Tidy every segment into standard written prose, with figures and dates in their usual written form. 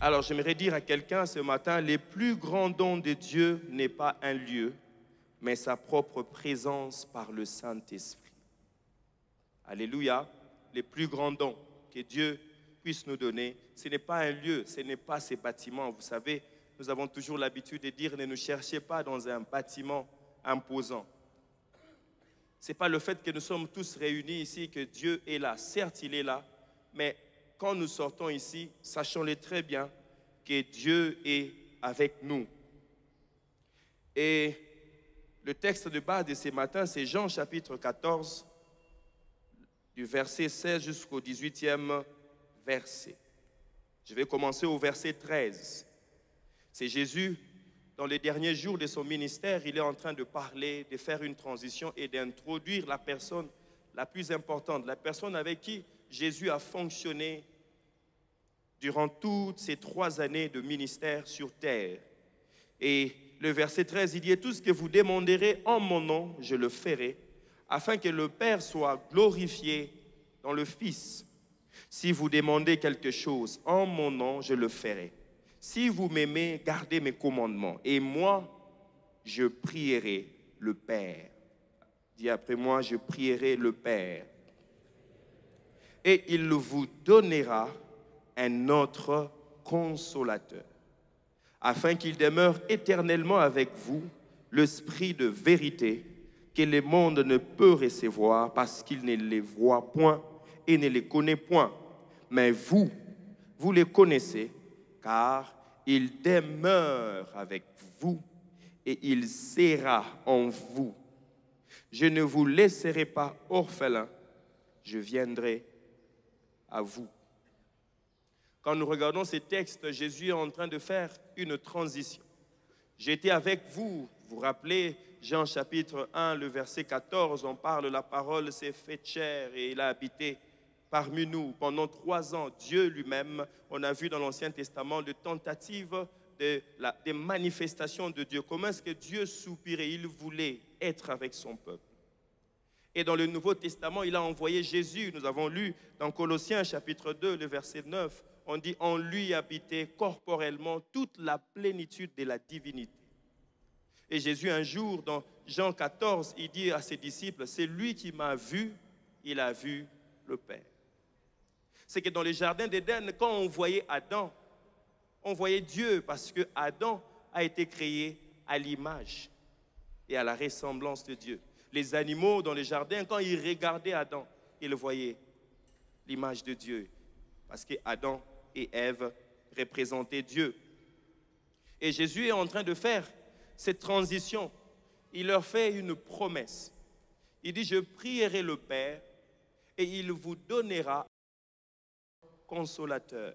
Alors j'aimerais dire à quelqu'un ce matin, les plus grands dons de Dieu n'est pas un lieu, mais sa propre présence par le Saint-Esprit. Alléluia. Les plus grands dons que Dieu puisse nous donner, ce n'est pas un lieu, ce n'est pas ces bâtiments. Vous savez, nous avons toujours l'habitude de dire, ne nous cherchez pas dans un bâtiment imposant. Ce n'est pas le fait que nous sommes tous réunis ici que Dieu est là. Certes, il est là, mais quand nous sortons ici, sachons-le très bien que Dieu est avec nous. Et le texte de base de ce matin, c'est Jean chapitre 14, du verset 16 jusqu'au 18e verset. Je vais commencer au verset 13. C'est Jésus, dans les derniers jours de son ministère, il est en train de parler, de faire une transition et d'introduire la personne la plus importante, la personne avec qui Jésus a fonctionné durant toutes ces 3 années de ministère sur terre. Et le verset 13, il dit, « Et tout ce que vous demanderez en mon nom, je le ferai, afin que le Père soit glorifié dans le Fils. Si vous demandez quelque chose en mon nom, je le ferai. Si vous m'aimez, gardez mes commandements. Et moi, je prierai le Père. » Dis après moi, je prierai le Père. Et il vous donnera un autre consolateur, afin qu'il demeure éternellement avec vous, l'Esprit de vérité, que le monde ne peut recevoir parce qu'il ne les voit point et ne les connaît point. Mais vous, vous les connaissez, car il demeure avec vous et il sera en vous. Je ne vous laisserai pas orphelins, je viendrai à vous. Quand nous regardons ces textes, Jésus est en train de faire une transition. J'étais avec vous, vous vous rappelez, Jean chapitre 1, le verset 14, on parle, la parole s'est faite chair et il a habité parmi nous pendant 3 ans. Dieu lui-même, on a vu dans l'Ancien Testament de tentatives des manifestations de Dieu. Comment est-ce que Dieu soupirait? Il voulait être avec son peuple. Et dans le Nouveau Testament, il a envoyé Jésus. Nous avons lu dans Colossiens chapitre 2, le verset 9, on dit « En lui habitait corporellement toute la plénitude de la divinité ». Et Jésus, un jour, dans Jean 14, il dit à ses disciples « C'est lui qui m'a vu, il a vu le Père ». C'est que dans le jardin d'Éden, quand on voyait Adam, on voyait Dieu parce que Adam a été créé à l'image et à la ressemblance de Dieu. Les animaux dans le jardin, quand ils regardaient Adam, ils voyaient l'image de Dieu parce que Adam et Ève représentaient Dieu. Et Jésus est en train de faire cette transition. Il leur fait une promesse. Il dit, je prierai le Père et il vous donnera un consolateur.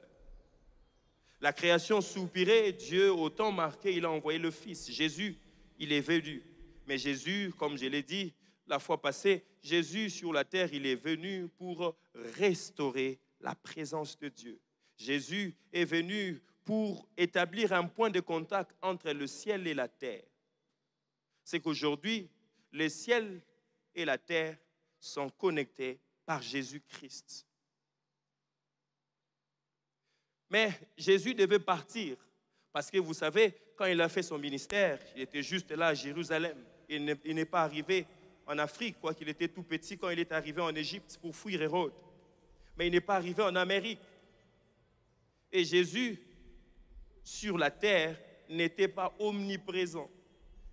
La création soupirait, Dieu, au temps marqué, il a envoyé le Fils. Jésus, il est venu. Mais Jésus, comme je l'ai dit la fois passée, Jésus sur la terre, il est venu pour restaurer la présence de Dieu. Jésus est venu pour établir un point de contact entre le ciel et la terre. C'est qu'aujourd'hui, le ciel et la terre sont connectés par Jésus-Christ. Mais Jésus devait partir parce que vous savez, quand il a fait son ministère, il était juste là à Jérusalem. Il n'est pas arrivé en Afrique, quoi qu'il était tout petit quand il est arrivé en Égypte pour fuir Hérode. Mais il n'est pas arrivé en Amérique. Et Jésus, sur la terre, n'était pas omniprésent.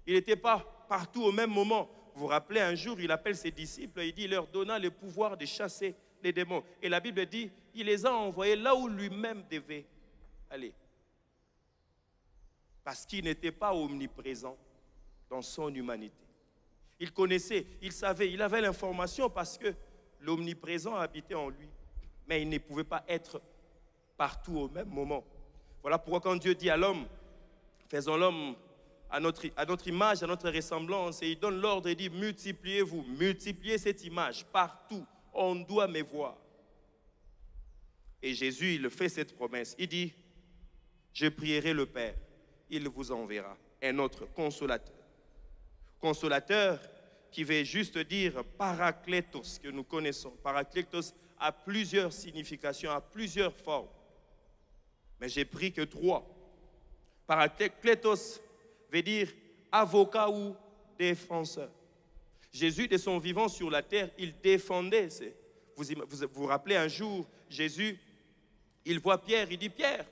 Il n'était pas partout au même moment. Vous vous rappelez, un jour, il appelle ses disciples, il dit, il leur donna le pouvoir de chasser les démons. Et la Bible dit, il les a envoyés là où lui-même devait aller. Parce qu'il n'était pas omniprésent dans son humanité. Il connaissait, il savait, il avait l'information parce que l'omniprésent habitait en lui. Mais il ne pouvait pas être partout au même moment. Voilà pourquoi quand Dieu dit à l'homme, faisons l'homme à notre image, à notre ressemblance, et il donne l'ordre et dit, multipliez-vous, multipliez cette image partout, on doit me voir. Et Jésus, il fait cette promesse, il dit, je prierai le Père, il vous enverra un autre consolateur. Consolateur qui veut juste dire parakletos, que nous connaissons. Parakletos a plusieurs significations, a plusieurs formes. mais j'ai pris que 3. Parakletos veut dire avocat ou défenseur. Jésus, de son vivant sur la terre, il défendait. Vous rappelez un jour, Jésus, il voit Pierre, il dit, Pierre,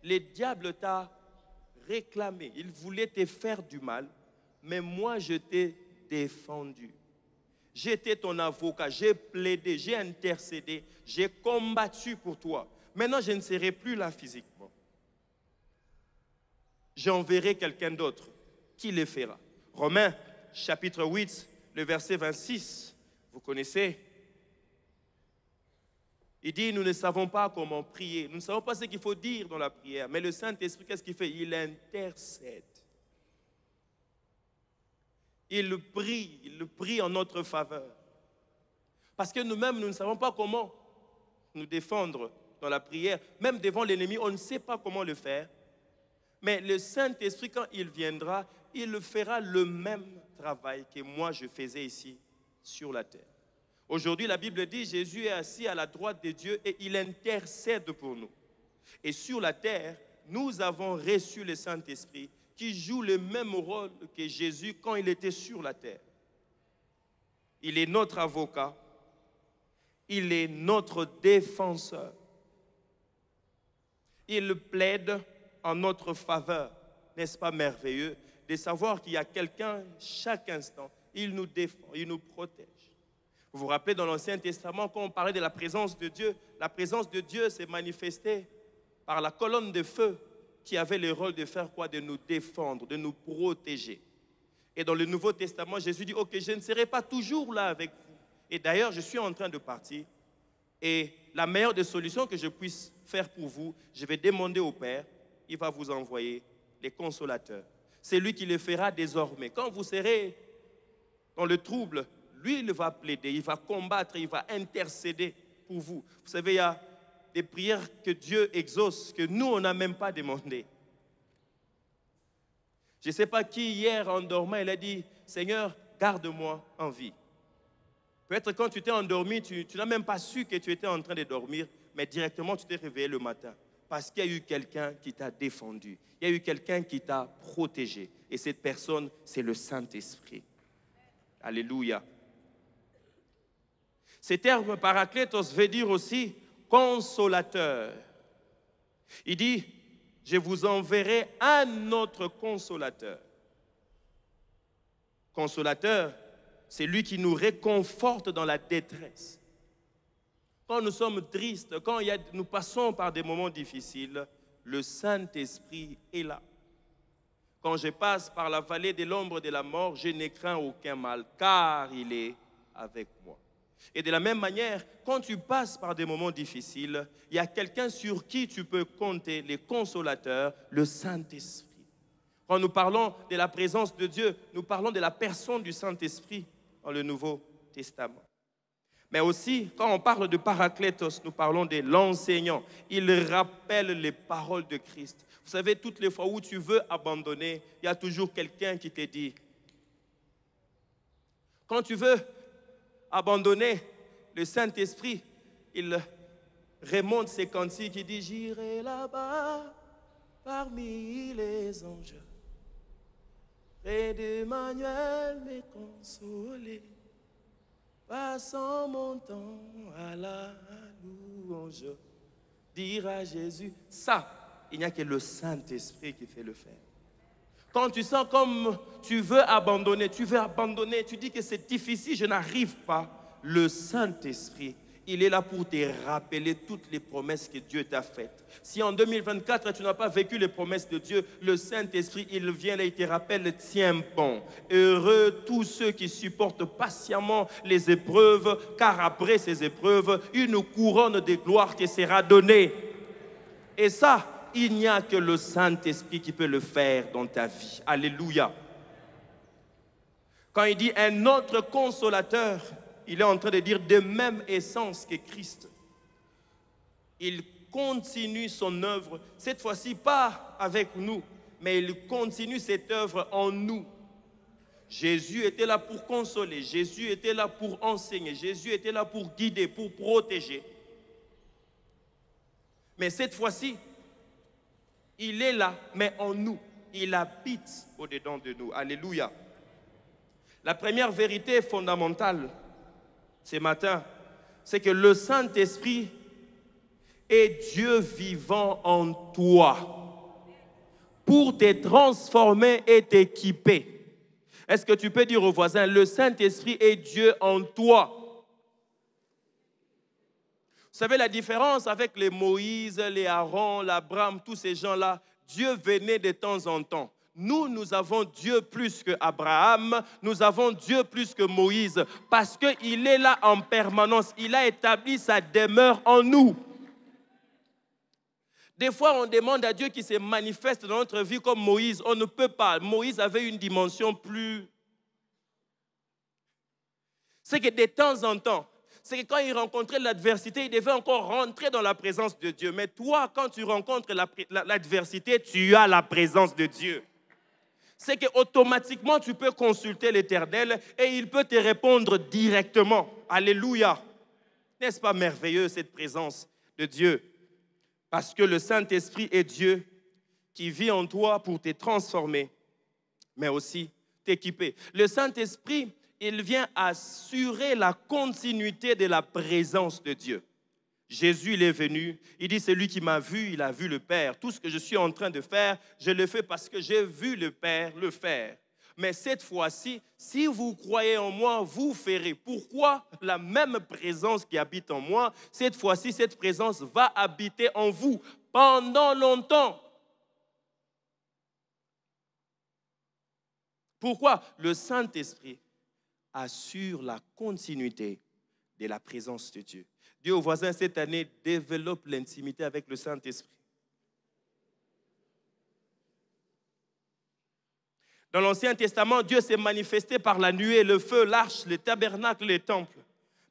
le diable t'a réclamé, il voulait te faire du mal, mais moi je t'ai défendu. J'étais ton avocat, j'ai plaidé, j'ai intercédé, j'ai combattu pour toi. Maintenant, je ne serai plus là physiquement. J'enverrai quelqu'un d'autre qui le fera. Romains, chapitre 8, le verset 26, vous connaissez. Il dit, nous ne savons pas comment prier. Nous ne savons pas ce qu'il faut dire dans la prière. Mais le Saint-Esprit, qu'est-ce qu'il fait? Il intercède. Il le prie en notre faveur. Parce que nous-mêmes, nous ne savons pas comment nous défendre dans la prière. Même devant l'ennemi, on ne sait pas comment le faire. Mais le Saint-Esprit, quand il viendra, il fera le même travail que moi je faisais ici sur la terre. Aujourd'hui, la Bible dit, Jésus est assis à la droite de Dieu et il intercède pour nous. Et sur la terre, nous avons reçu le Saint-Esprit qui joue le même rôle que Jésus quand il était sur la terre. Il est notre avocat, il est notre défenseur. Il plaide en notre faveur. N'est-ce pas merveilleux de savoir qu'il y a quelqu'un chaque instant, il nous défend, il nous protège. Vous vous rappelez dans l'Ancien Testament, quand on parlait de la présence de Dieu, la présence de Dieu s'est manifestée par la colonne de feu qui avait le rôle de faire quoi? De nous défendre, de nous protéger. Et dans le Nouveau Testament, Jésus dit, ok, je ne serai pas toujours là avec vous. Et d'ailleurs, je suis en train de partir. Et la meilleure des solutions que je puisse faire pour vous, je vais demander au Père, il va vous envoyer les consolateurs. C'est lui qui le fera désormais. Quand vous serez dans le trouble, lui, il va plaider, il va combattre, il va intercéder pour vous. Vous savez, il y a des prières que Dieu exauce, que nous, on n'a même pas demandé. Je ne sais pas qui, hier, en dormant, il a dit, Seigneur, garde-moi en vie. Peut-être quand tu t'es endormi, tu n'as même pas su que tu étais en train de dormir, mais directement, tu t'es réveillé le matin. Parce qu'il y a eu quelqu'un qui t'a défendu. Il y a eu quelqu'un qui t'a protégé. Et cette personne, c'est le Saint-Esprit. Alléluia. Ce terme parakletos veut dire aussi consolateur. Il dit, je vous enverrai un autre consolateur. Consolateur, c'est lui qui nous réconforte dans la détresse. Quand nous sommes tristes, quand nous passons par des moments difficiles, le Saint-Esprit est là. Quand je passe par la vallée de l'ombre de la mort, je ne crains aucun mal, car il est avec moi. Et de la même manière, quand tu passes par des moments difficiles, il y a quelqu'un sur qui tu peux compter, les consolateurs, le Saint-Esprit. Quand nous parlons de la présence de Dieu, nous parlons de la personne du Saint-Esprit dans le Nouveau Testament. Mais aussi, quand on parle de parakletos, nous parlons de l'enseignant. Il rappelle les paroles de Christ. Vous savez, toutes les fois où tu veux abandonner, il y a toujours quelqu'un qui te dit. Quand tu veux abandonner, le Saint-Esprit, il remonte ses cantiques, il dit, j'irai là-bas parmi les anges, près d'Emmanuel me consoler. Passant mon temps à la louange, dire à Jésus, ça, il n'y a que le Saint-Esprit qui fait le faire. Quand tu sens comme tu veux abandonner, tu dis que c'est difficile, je n'arrive pas, le Saint-Esprit, il est là pour te rappeler toutes les promesses que Dieu t'a faites. Si en 2024, tu n'as pas vécu les promesses de Dieu, le Saint-Esprit, il vient et il te rappelle, tiens bon. Heureux tous ceux qui supportent patiemment les épreuves, car après ces épreuves, une couronne de gloire te sera donnée. Et ça, il n'y a que le Saint-Esprit qui peut le faire dans ta vie. Alléluia. Quand il dit un autre consolateur, il est en train de dire de même essence que Christ. Il continue son œuvre, cette fois-ci pas avec nous, mais il continue cette œuvre en nous. Jésus était là pour consoler, Jésus était là pour enseigner, Jésus était là pour guider, pour protéger. Mais cette fois-ci, Il est là, mais en nous. Il habite au-dedans de nous. Alléluia. La première vérité fondamentale ce matin, c'est que le Saint-Esprit est Dieu vivant en toi pour te transformer et t'équiper. Est-ce que tu peux dire au voisin, le Saint-Esprit est Dieu en toi? Vous savez la différence avec les Moïse, les Aaron, l'Abraham, tous ces gens-là, Dieu venait de temps en temps. Nous avons Dieu plus que Abraham, nous avons Dieu plus que Moïse, parce qu'il est là en permanence. Il a établi sa demeure en nous. Des fois, on demande à Dieu qu'il se manifeste dans notre vie comme Moïse. On ne peut pas. Moïse avait une dimension plus... C'est que de temps en temps, c'est que quand il rencontrait l'adversité, il devait encore rentrer dans la présence de Dieu. Mais toi, quand tu rencontres l'adversité, tu as la présence de Dieu. C'est qu'automatiquement, tu peux consulter l'Éternel et il peut te répondre directement. Alléluia. N'est-ce pas merveilleux cette présence de Dieu? Parce que le Saint-Esprit est Dieu qui vit en toi pour te transformer, mais aussi t'équiper. Le Saint-Esprit, il vient assurer la continuité de la présence de Dieu. Jésus, il est venu, il dit, c'est lui qui m'a vu, il a vu le Père. Tout ce que je suis en train de faire, je le fais parce que j'ai vu le Père le faire. Mais cette fois-ci, si vous croyez en moi, vous ferez. Pourquoi la même présence qui habite en moi, cette fois-ci, cette présence va habiter en vous pendant longtemps. Pourquoi? Le Saint-Esprit assure la continuité de la présence de Dieu. Dis au voisin, cette année, développe l'intimité avec le Saint-Esprit. Dans l'Ancien Testament, Dieu s'est manifesté par la nuée, le feu, l'arche, le tabernacle, les temples.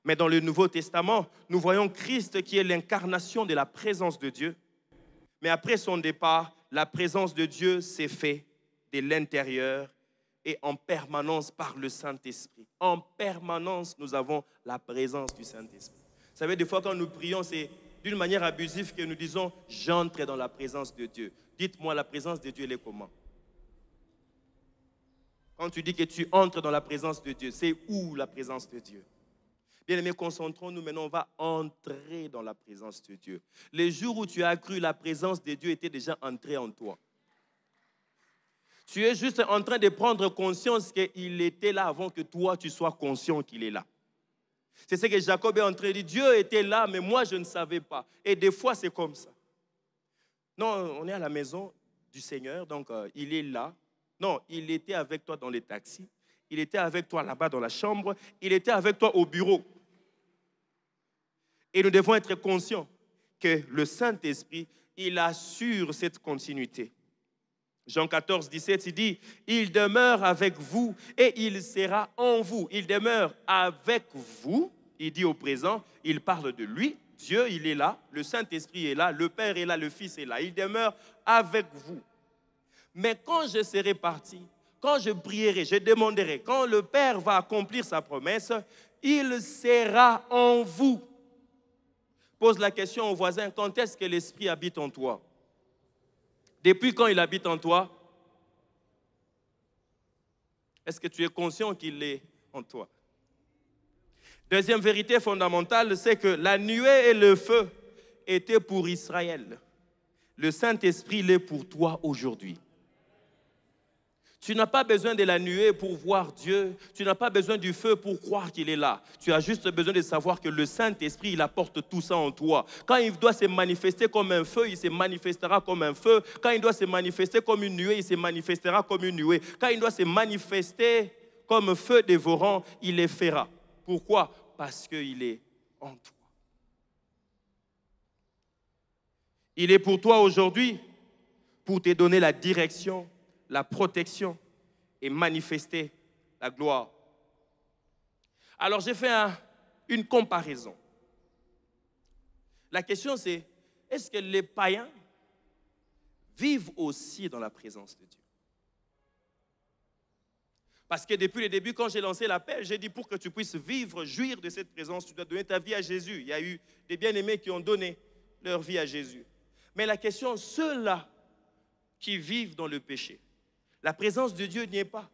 Mais dans le Nouveau Testament, nous voyons Christ qui est l'incarnation de la présence de Dieu. Mais après son départ, la présence de Dieu s'est faite de l'intérieur et en permanence par le Saint-Esprit. En permanence, nous avons la présence du Saint-Esprit. Vous savez, des fois quand nous prions, c'est d'une manière abusive que nous disons « j'entre dans la présence de Dieu ». Dites-moi, la présence de Dieu, elle est comment? Quand tu dis que tu entres dans la présence de Dieu, c'est où la présence de Dieu? Bien-aimés, concentrons-nous maintenant, on va entrer dans la présence de Dieu. Les jours où tu as cru, la présence de Dieu était déjà entrée en toi. Tu es juste en train de prendre conscience qu'il était là avant que toi, tu sois conscient qu'il est là. C'est ce que Jacob est en train de dire. Dieu était là, mais moi, je ne savais pas. Et des fois, c'est comme ça. Non, on est à la maison du Seigneur, donc il est là. Non, il était avec toi dans les taxis. Il était avec toi là-bas dans la chambre. Il était avec toi au bureau. Et nous devons être conscients que le Saint-Esprit, il assure cette continuité. Jean 14, 17, il dit, il demeure avec vous et il sera en vous. Il demeure avec vous, il dit au présent, il parle de lui. Dieu, il est là, le Saint-Esprit est là, le Père est là, le Fils est là. Il demeure avec vous. Mais quand je serai parti, quand je prierai, je demanderai, quand le Père va accomplir sa promesse, il sera en vous. Pose la question au voisin, quand est-ce que l'Esprit habite en toi? Depuis quand il habite en toi? Est-ce que tu es conscient qu'il est en toi? Deuxième vérité fondamentale, c'est que la nuée et le feu étaient pour Israël. Le Saint-Esprit l'est pour toi aujourd'hui. Tu n'as pas besoin de la nuée pour voir Dieu. Tu n'as pas besoin du feu pour croire qu'il est là. Tu as juste besoin de savoir que le Saint-Esprit, il apporte tout ça en toi. Quand il doit se manifester comme un feu, il se manifestera comme un feu. Quand il doit se manifester comme une nuée, il se manifestera comme une nuée. Quand il doit se manifester comme un feu dévorant, il les fera. Pourquoi? Parce qu'il est en toi. Il est pour toi aujourd'hui pour te donner la direction, la protection et manifester la gloire. Alors j'ai fait une comparaison. La question c'est, est-ce que les païens vivent aussi dans la présence de Dieu? Parce que depuis le début, quand j'ai lancé l'appel, j'ai dit pour que tu puisses vivre, jouir de cette présence, tu dois donner ta vie à Jésus. Il y a eu des bien-aimés qui ont donné leur vie à Jésus. Mais la question, ceux-là qui vivent dans le péché. La présence de Dieu n'y est pas.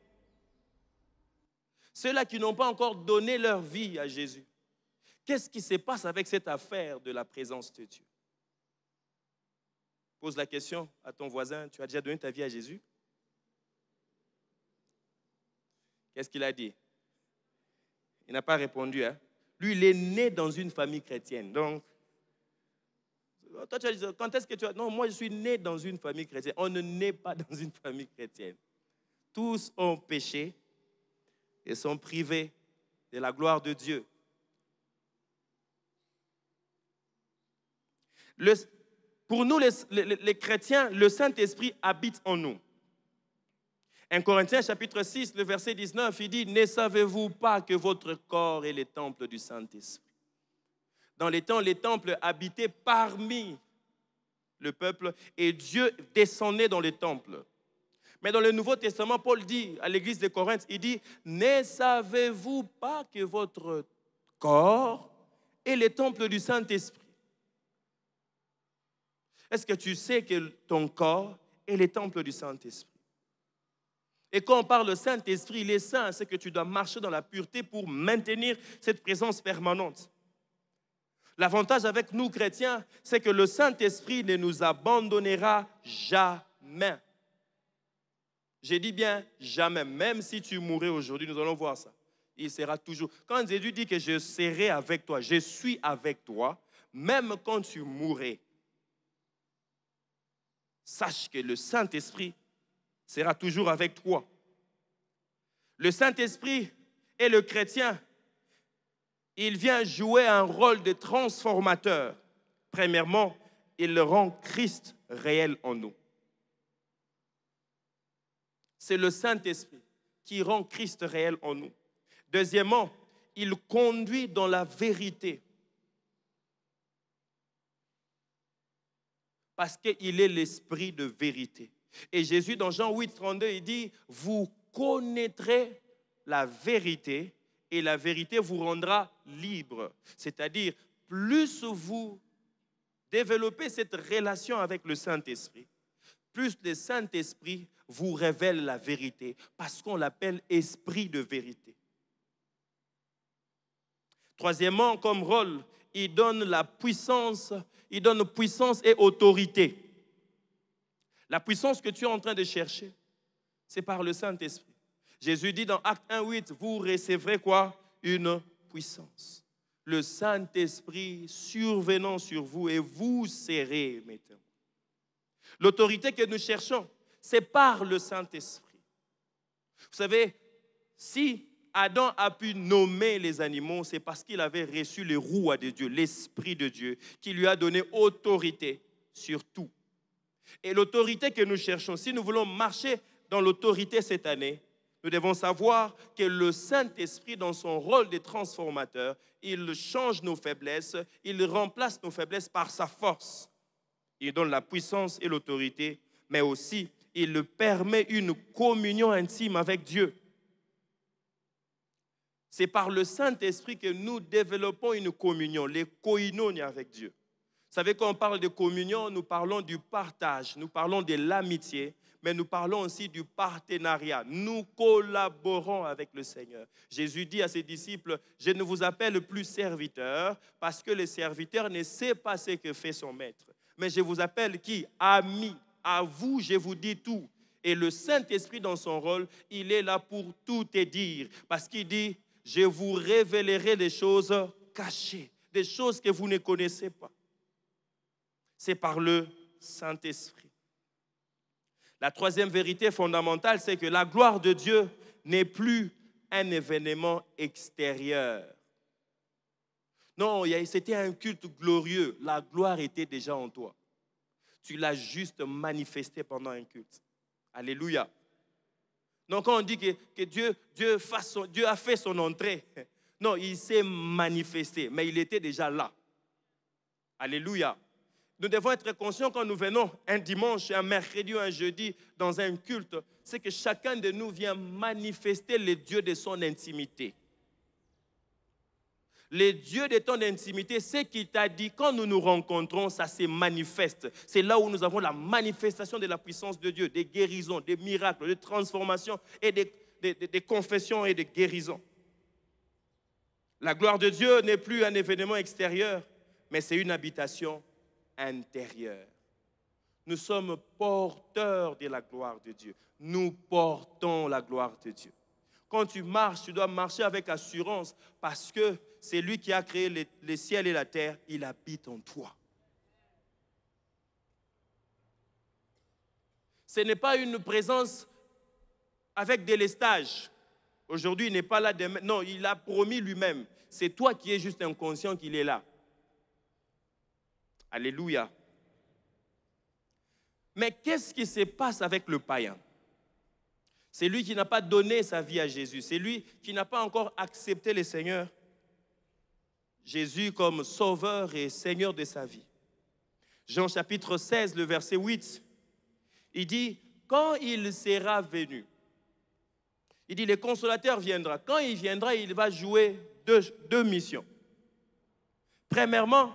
Ceux-là qui n'ont pas encore donné leur vie à Jésus. Qu'est-ce qui se passe avec cette affaire de la présence de Dieu? Pose la question à ton voisin, tu as déjà donné ta vie à Jésus? Qu'est-ce qu'il a dit? Il n'a pas répondu. Hein? Lui, il est né dans une famille chrétienne. Donc, toi, tu vas dire, quand est-ce que tu as... Non, moi, je suis né dans une famille chrétienne. On ne naît pas dans une famille chrétienne. Tous ont péché et sont privés de la gloire de Dieu. Pour nous, les chrétiens, le Saint-Esprit habite en nous. 1 Corinthiens chapitre 6, le verset 19, il dit « Ne savez-vous pas que votre corps est le temple du Saint-Esprit » Dans les temps, les temples habitaient parmi le peuple et Dieu descendait dans les temples. Mais dans le Nouveau Testament, Paul dit à l'église de Corinthe, il dit « Ne savez-vous pas que votre corps est le temple du Saint-Esprit » Est-ce que tu sais que ton corps est le temple du Saint-Esprit? Et quand on parle de Saint-Esprit, il est saint, c'est que tu dois marcher dans la pureté pour maintenir cette présence permanente. L'avantage avec nous chrétiens, c'est que le Saint-Esprit ne nous abandonnera jamais. J'ai dit bien jamais, même si tu mourrais aujourd'hui, nous allons voir ça. Il sera toujours. Quand Jésus dit que je serai avec toi, je suis avec toi, même quand tu mourrais, sache que le Saint-Esprit sera toujours avec toi. Le Saint-Esprit et le chrétien, il vient jouer un rôle de transformateur. Premièrement, il rend Christ réel en nous. C'est le Saint-Esprit qui rend Christ réel en nous. Deuxièmement, il conduit dans la vérité. Parce qu'il est l'esprit de vérité. Et Jésus, dans Jean 8, 32, il dit, vous connaîtrez la vérité et la vérité vous rendra libre. C'est-à-dire, plus vous développez cette relation avec le Saint-Esprit, plus le Saint-Esprit vous révèle la vérité, parce qu'on l'appelle esprit de vérité. Troisièmement, comme rôle, il donne la puissance, il donne puissance et autorité. La puissance que tu es en train de chercher, c'est par le Saint-Esprit. Jésus dit dans Acte 1:8, vous recevrez quoi? Une puissance. Le Saint-Esprit survenant sur vous et vous serez mes témoins. L'autorité que nous cherchons, c'est par le Saint-Esprit. Vous savez, si Adam a pu nommer les animaux, c'est parce qu'il avait reçu le roi de Dieu, l'Esprit de Dieu, qui lui a donné autorité sur tout. Et l'autorité que nous cherchons, si nous voulons marcher dans l'autorité cette année, nous devons savoir que le Saint-Esprit, dans son rôle de transformateur, il change nos faiblesses, il remplace nos faiblesses par sa force. Il donne la puissance et l'autorité, mais aussi il permet une communion intime avec Dieu. C'est par le Saint-Esprit que nous développons une communion, les koinonia avec Dieu. Vous savez, quand on parle de communion, nous parlons du partage, nous parlons de l'amitié, mais nous parlons aussi du partenariat. Nous collaborons avec le Seigneur. Jésus dit à ses disciples, je ne vous appelle plus serviteurs, parce que le serviteur ne sait pas ce que fait son maître. Mais je vous appelle qui? Amis. À vous, je vous dis tout. Et le Saint-Esprit, dans son rôle, il est là pour tout te dire. Parce qu'il dit, je vous révélerai des choses cachées, des choses que vous ne connaissez pas. C'est par le Saint-Esprit. La troisième vérité fondamentale, c'est que la gloire de Dieu n'est plus un événement extérieur. Non, c'était un culte glorieux. La gloire était déjà en toi. Tu l'as juste manifesté pendant un culte. Alléluia. Donc quand on dit que Dieu a fait son entrée, non, il s'est manifesté, mais il était déjà là. Alléluia. Nous devons être conscients quand nous venons un dimanche, un mercredi ou un jeudi dans un culte, c'est que chacun de nous vient manifester le Dieu de son intimité. Le Dieu de ton intimité, ce qu'il t'a dit, quand nous nous rencontrons, ça se manifeste. C'est là où nous avons la manifestation de la puissance de Dieu, des guérisons, des miracles, des transformations et des confessions et des guérisons. La gloire de Dieu n'est plus un événement extérieur, mais c'est une habitation intérieure. Nous sommes porteurs de la gloire de Dieu. Nous portons la gloire de Dieu. Quand tu marches, tu dois marcher avec assurance parce que c'est lui qui a créé les ciels et la terre. Il habite en toi. Ce n'est pas une présence avec délestage. Aujourd'hui, il n'est pas là demain. Non, il a promis lui-même. C'est toi qui es juste inconscient qu'il est là. Alléluia. Mais qu'est-ce qui se passe avec le païen? C'est lui qui n'a pas donné sa vie à Jésus. C'est lui qui n'a pas encore accepté le Seigneur Jésus comme sauveur et Seigneur de sa vie. Jean chapitre 16, le verset 8, il dit, quand il sera venu, il dit, le consolateur viendra. Quand il viendra, il va jouer deux missions. Premièrement,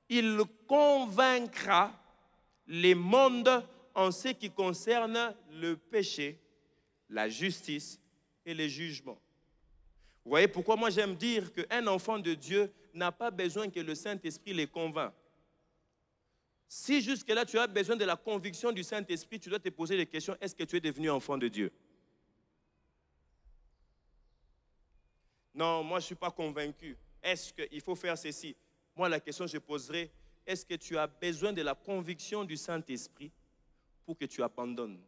il convaincra les mondes en ce qui concerne le péché, la justice et le jugement. Vous voyez pourquoi moi j'aime dire qu'un enfant de Dieu n'a pas besoin que le Saint-Esprit les convainc. Si jusque-là tu as besoin de la conviction du Saint-Esprit, tu dois te poser des questions. Est-ce que tu es devenu enfant de Dieu? Non, moi je ne suis pas convaincu. Est-ce qu'il faut faire ceci? Moi la question que je poserai, est-ce que tu as besoin de la conviction du Saint-Esprit pour que tu abandonnes?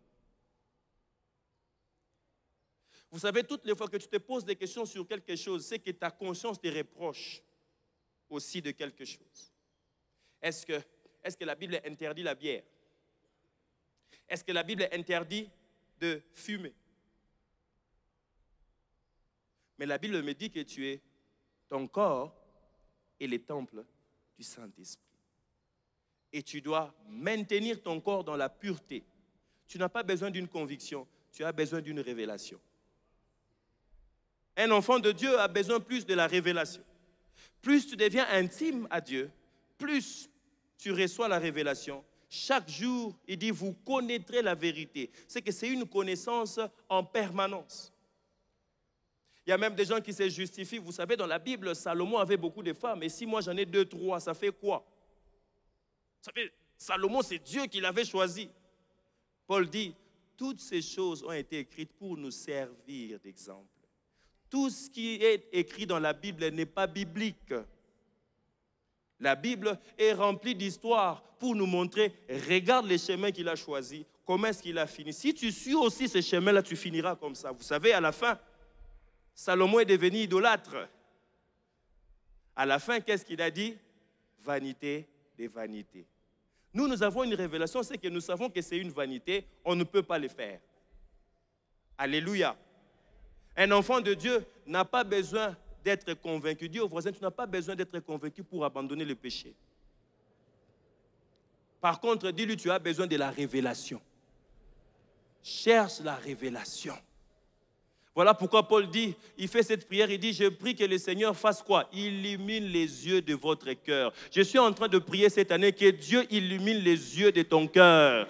Vous savez, toutes les fois que tu te poses des questions sur quelque chose, c'est que ta conscience te reproche aussi de quelque chose. Est-ce que la Bible interdit la bière? Est-ce que la Bible interdit de fumer? Mais la Bible me dit que tu es ton corps et le temple du Saint-Esprit. Et tu dois maintenir ton corps dans la pureté. Tu n'as pas besoin d'une conviction, tu as besoin d'une révélation. Un enfant de Dieu a besoin plus de la révélation. Plus tu deviens intime à Dieu, plus tu reçois la révélation. Chaque jour, il dit, vous connaîtrez la vérité. C'est que c'est une connaissance en permanence. Il y a même des gens qui se justifient. Vous savez, dans la Bible, Salomon avait beaucoup de femmes. Et si moi j'en ai 2, 3, ça fait quoi? Vous savez, Salomon, c'est Dieu qui l'avait choisi. Paul dit, toutes ces choses ont été écrites pour nous servir d'exemple. Tout ce qui est écrit dans la Bible n'est pas biblique. La Bible est remplie d'histoires pour nous montrer, regarde les chemins qu'il a choisis, comment est-ce qu'il a fini. Si tu suis aussi ces chemins-là, tu finiras comme ça. Vous savez, à la fin, Salomon est devenu idolâtre. À la fin, qu'est-ce qu'il a dit? Vanité des vanités. Nous avons une révélation, c'est que nous savons que c'est une vanité, on ne peut pas le faire. Alléluia. Un enfant de Dieu n'a pas besoin d'être convaincu. Dis au voisin, tu n'as pas besoin d'être convaincu pour abandonner le péché. Par contre, dis-lui, tu as besoin de la révélation. Cherche la révélation. Voilà pourquoi Paul dit, il fait cette prière, il dit, je prie que le Seigneur fasse quoi? Illumine les yeux de votre cœur. Je suis en train de prier cette année que Dieu illumine les yeux de ton cœur.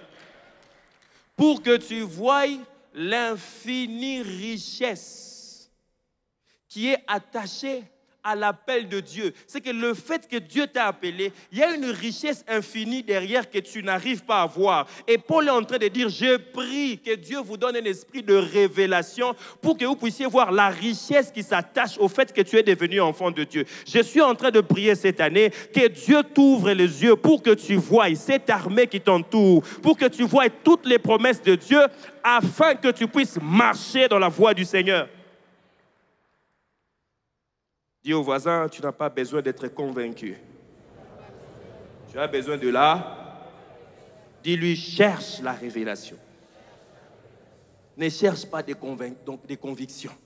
Pour que tu voies l'infinie richesse qui est attachée à l'appel de Dieu. C'est que le fait que Dieu t'a appelé, il y a une richesse infinie derrière que tu n'arrives pas à voir. Et Paul est en train de dire, je prie que Dieu vous donne un esprit de révélation pour que vous puissiez voir la richesse qui s'attache au fait que tu es devenu enfant de Dieu. Je suis en train de prier cette année que Dieu t'ouvre les yeux pour que tu voies cette armée qui t'entoure, pour que tu voies toutes les promesses de Dieu afin que tu puisses marcher dans la voie du Seigneur. Dis au voisin, tu n'as pas besoin d'être convaincu. Tu as besoin de là. Dis-lui, cherche la révélation. Ne cherche pas des convictions.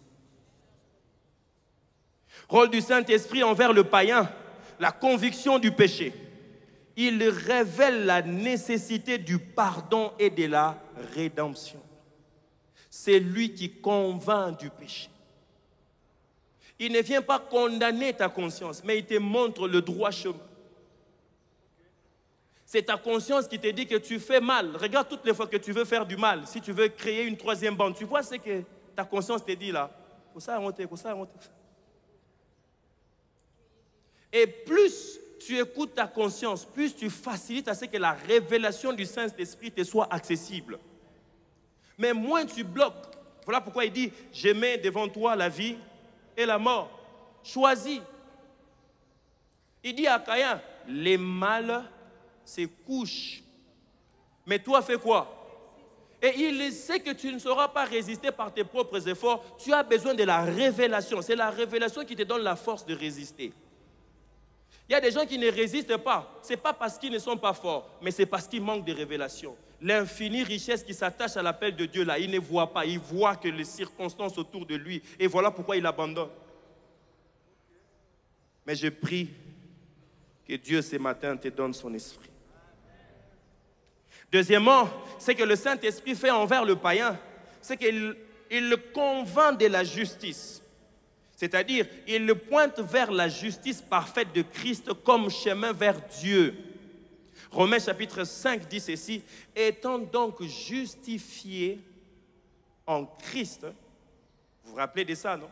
Rôle du Saint-Esprit envers le païen, la conviction du péché. Il révèle la nécessité du pardon et de la rédemption. C'est lui qui convainc du péché. Il ne vient pas condamner ta conscience, mais il te montre le droit chemin. C'est ta conscience qui te dit que tu fais mal. Regarde toutes les fois que tu veux faire du mal. Si tu veux créer une troisième bande, tu vois ce que ta conscience te dit là. Et plus tu écoutes ta conscience, plus tu facilites à ce que la révélation du Saint-Esprit te soit accessible. Mais moins tu bloques. Voilà pourquoi il dit, je mets devant toi la vie et la mort. Choisis. Il dit à Caïn, les mâles se couchent. Mais toi, fais quoi? Et il sait que tu ne sauras pas résister par tes propres efforts. Tu as besoin de la révélation. C'est la révélation qui te donne la force de résister. Il y a des gens qui ne résistent pas. Ce n'est pas parce qu'ils ne sont pas forts, mais c'est parce qu'ils manquent de révélation. L'infinie richesse qui s'attache à l'appel de Dieu là, il ne voit pas. Il voit que les circonstances autour de lui. Et voilà pourquoi il abandonne. Mais je prie que Dieu ce matin te donne son esprit. Deuxièmement, ce que le Saint-Esprit fait envers le païen, c'est qu'il le convainc de la justice. C'est-à-dire, il le pointe vers la justice parfaite de Christ comme chemin vers Dieu. Romains chapitre 5 dit ceci, étant donc justifiés en Christ, vous vous rappelez de ça, non?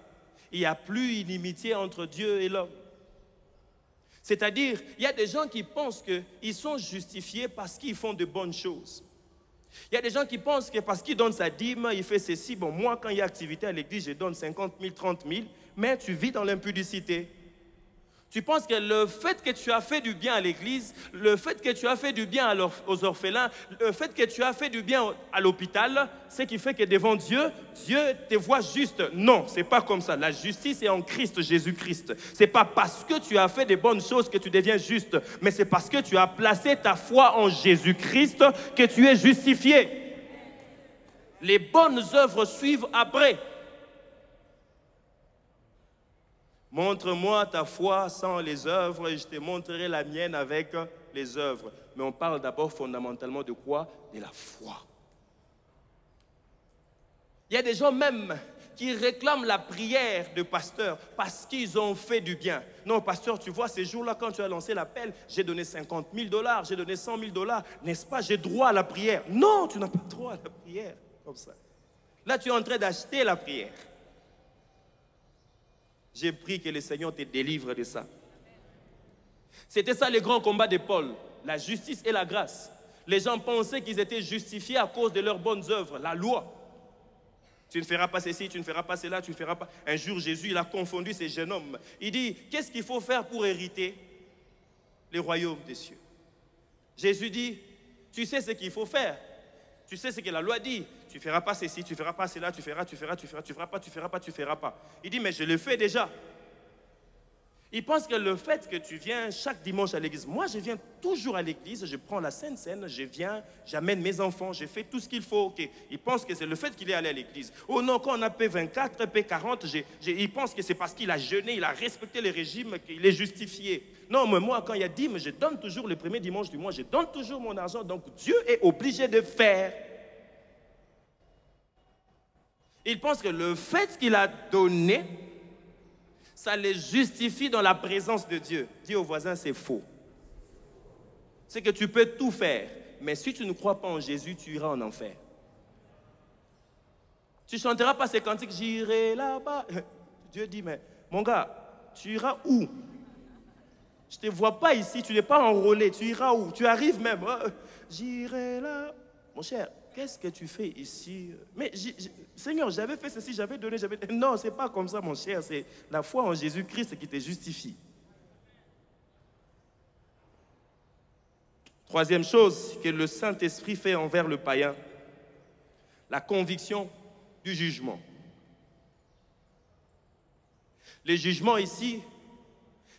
Il n'y a plus inimitié entre Dieu et l'homme. C'est-à-dire, il y a des gens qui pensent qu'ils sont justifiés parce qu'ils font de bonnes choses. Il y a des gens qui pensent que parce qu'ils donnent sa dîme, il fait ceci. Bon, moi, quand il y a activité à l'église, je donne 50 000, 30 000, mais tu vis dans l'impudicité. Tu penses que le fait que tu as fait du bien à l'église, le fait que tu as fait du bien aux orphelins, le fait que tu as fait du bien à l'hôpital, c'est qui fait que devant Dieu, Dieu te voit juste. Non, c'est pas comme ça. La justice est en Christ Jésus-Christ. C'est pas parce que tu as fait des bonnes choses que tu deviens juste, mais c'est parce que tu as placé ta foi en Jésus-Christ que tu es justifié. Les bonnes œuvres suivent après. Montre-moi ta foi sans les œuvres et je te montrerai la mienne avec les œuvres. Mais on parle d'abord fondamentalement de quoi? De la foi. Il y a des gens même qui réclament la prière de pasteur parce qu'ils ont fait du bien. Non, pasteur, tu vois, ces jours-là, quand tu as lancé l'appel, j'ai donné 50 000 $, j'ai donné 100 000 $, n'est-ce pas? J'ai droit à la prière. Non, tu n'as pas droit à la prière comme ça. Là, tu es en train d'acheter la prière. J'ai pris que le Seigneur te délivre de ça. C'était ça le grand combat de Paul, la justice et la grâce. Les gens pensaient qu'ils étaient justifiés à cause de leurs bonnes œuvres, la loi. Tu ne feras pas ceci, tu ne feras pas cela, tu ne feras pas... Un jour, Jésus, il a confondu ces jeunes hommes. Il dit, qu'est-ce qu'il faut faire pour hériter le royaume des cieux? Jésus dit, tu sais ce qu'il faut faire. Tu sais ce que la loi dit. Tu ne feras pas ceci, tu ne feras pas cela, tu feras pas. Il dit, mais je le fais déjà. Il pense que le fait que tu viens chaque dimanche à l'église, moi je viens toujours à l'église, je prends la Sainte Seine, je viens, j'amène mes enfants, je fais tout ce qu'il faut. Okay. Il pense que c'est le fait qu'il est allé à l'église. Oh non, quand on a P24, P40, il pense que c'est parce qu'il a jeûné, il a respecté le régime, qu'il est justifié. Non, mais moi quand il y a dîme, je donne toujours le premier dimanche du mois, je donne toujours mon argent, donc Dieu est obligé de faire. Il pense que le fait qu'il a donné, ça les justifie dans la présence de Dieu. Dis au voisin, c'est faux. C'est que tu peux tout faire, mais si tu ne crois pas en Jésus, tu iras en enfer. Tu ne chanteras pas ces cantiques, j'irai là-bas. Dieu dit, mais mon gars, tu iras où? Je ne te vois pas ici, tu n'es pas enrôlé, tu iras où? Tu arrives même, j'irai là. Mon cher, qu'est-ce que tu fais ici? Mais Seigneur, j'avais fait ceci, j'avais donné, j'avais... Non, ce n'est pas comme ça, mon cher. C'est la foi en Jésus-Christ qui te justifie. Troisième chose que le Saint-Esprit fait envers le païen, la conviction du jugement. Le jugement ici,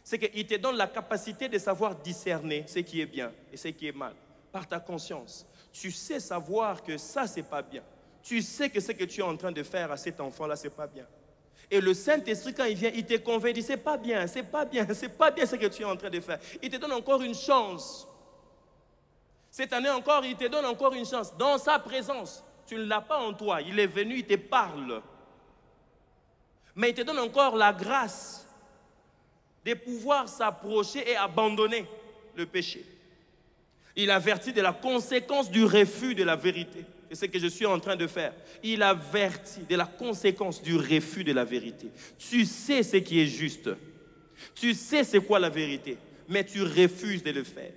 c'est qu'il te donne la capacité de savoir discerner ce qui est bien et ce qui est mal, par ta conscience. Tu sais savoir que ça, c'est pas bien. Tu sais que ce que tu es en train de faire à cet enfant-là, c'est pas bien. Et le Saint-Esprit, quand il vient, il te convainc, il dit, c'est pas bien, c'est pas bien, c'est pas bien ce que tu es en train de faire. Il te donne encore une chance. Cette année encore, il te donne encore une chance. Dans sa présence, tu ne l'as pas en toi. Il est venu, il te parle. Mais il te donne encore la grâce de pouvoir s'approcher et abandonner le péché. Il avertit de la conséquence du refus de la vérité. C'est ce que je suis en train de faire. Il avertit de la conséquence du refus de la vérité. Tu sais ce qui est juste. Tu sais c'est quoi la vérité, mais tu refuses de le faire.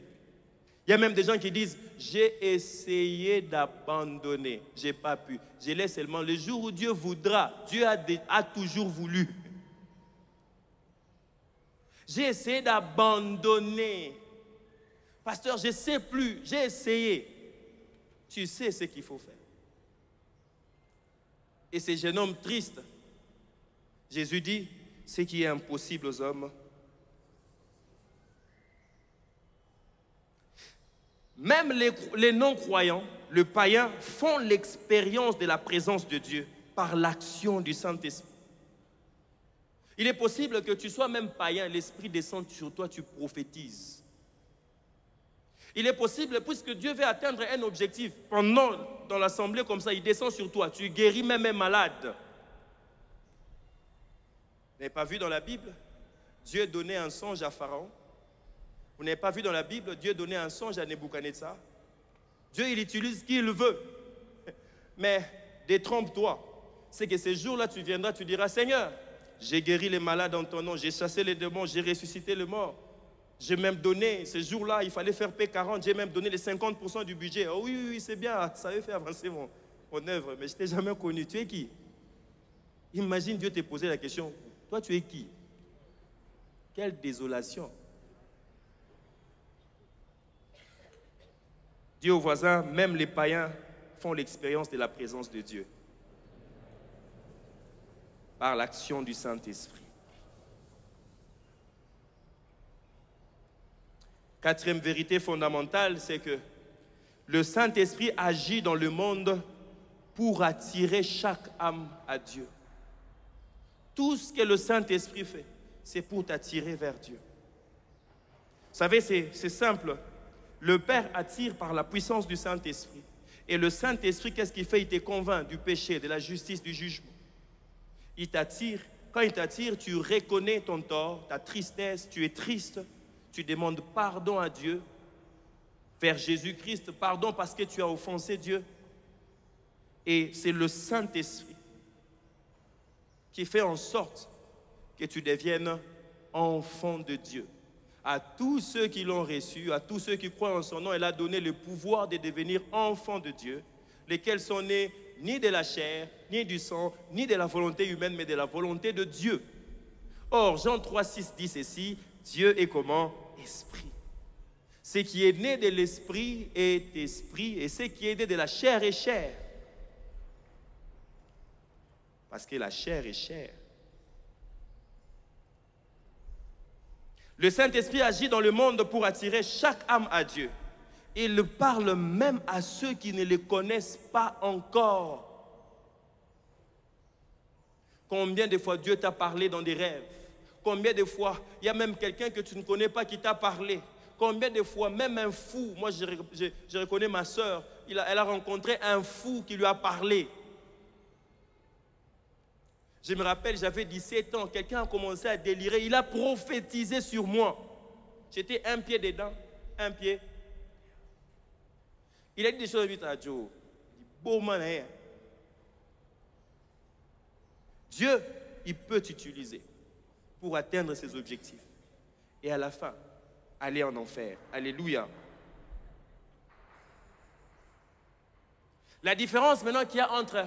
Il y a même des gens qui disent, j'ai essayé d'abandonner, j'ai pas pu. Je l'ai seulement le jour où Dieu voudra. Dieu a toujours voulu. J'ai essayé d'abandonner. Pasteur, je ne sais plus, j'ai essayé. Tu sais ce qu'il faut faire. Et ce jeune homme triste, Jésus dit, ce qui est impossible aux hommes, même les non-croyants, les païens, font l'expérience de la présence de Dieu par l'action du Saint-Esprit. Il est possible que tu sois même païen, l'Esprit descend sur toi, tu prophétises. Il est possible, puisque Dieu veut atteindre un objectif, dans l'assemblée comme ça, il descend sur toi, tu guéris même un malade. Vous n'avez pas vu dans la Bible, Dieu donnait un songe à Pharaon. Vous n'avez pas vu dans la Bible, Dieu donnait un songe à Nebuchadnezzar. Dieu, il utilise qui il veut. Mais détrompe-toi. C'est que ce jour-là, tu viendras, tu diras, Seigneur, j'ai guéri les malades en ton nom, j'ai chassé les démons, j'ai ressuscité les morts. J'ai même donné, ce jour-là, il fallait faire P40, j'ai même donné les 50% du budget. Oh oui, oui, c'est bien, ça avait fait avancer mon œuvre, mais je ne t'ai jamais connu. Tu es qui? Imagine Dieu te poser la question, toi tu es qui? Quelle désolation. Dis aux voisins, même les païens font l'expérience de la présence de Dieu par l'action du Saint-Esprit. Quatrième vérité fondamentale, c'est que le Saint-Esprit agit dans le monde pour attirer chaque âme à Dieu. Tout ce que le Saint-Esprit fait, c'est pour t'attirer vers Dieu. Vous savez, c'est simple. Le Père attire par la puissance du Saint-Esprit. Et le Saint-Esprit, qu'est-ce qu'il fait? Il te convainc du péché, de la justice, du jugement. Il t'attire. Quand il t'attire, tu reconnais ton tort, ta tristesse, tu es triste. Tu demandes pardon à Dieu, vers Jésus-Christ, pardon parce que tu as offensé Dieu. Et c'est le Saint-Esprit qui fait en sorte que tu deviennes enfant de Dieu. À tous ceux qui l'ont reçu, à tous ceux qui croient en son nom, elle a donné le pouvoir de devenir enfants de Dieu, lesquels sont nés ni de la chair, ni du sang, ni de la volonté humaine, mais de la volonté de Dieu. Or, Jean 3, 6 dit ceci, Dieu est comment? Esprit. Ce qui est né de l'esprit est esprit, et ce qui est né de la chair est chair. Parce que la chair est chair. Le Saint-Esprit agit dans le monde pour attirer chaque âme à Dieu. Il parle même à ceux qui ne le connaissent pas encore. Combien de fois Dieu t'a parlé dans des rêves? Combien de fois, il y a même quelqu'un que tu ne connais pas qui t'a parlé. Combien de fois, même un fou, moi je reconnais ma soeur, elle a rencontré un fou qui lui a parlé. Je me rappelle, j'avais 17 ans, quelqu'un a commencé à délirer, il a prophétisé sur moi. J'étais un pied dedans, un pied. Il a dit des choses vite à Joe. Beau man, hein? Dieu, il peut t'utiliser pour atteindre ses objectifs. Et à la fin, aller en enfer. Alléluia. La différence maintenant qu'il y a entre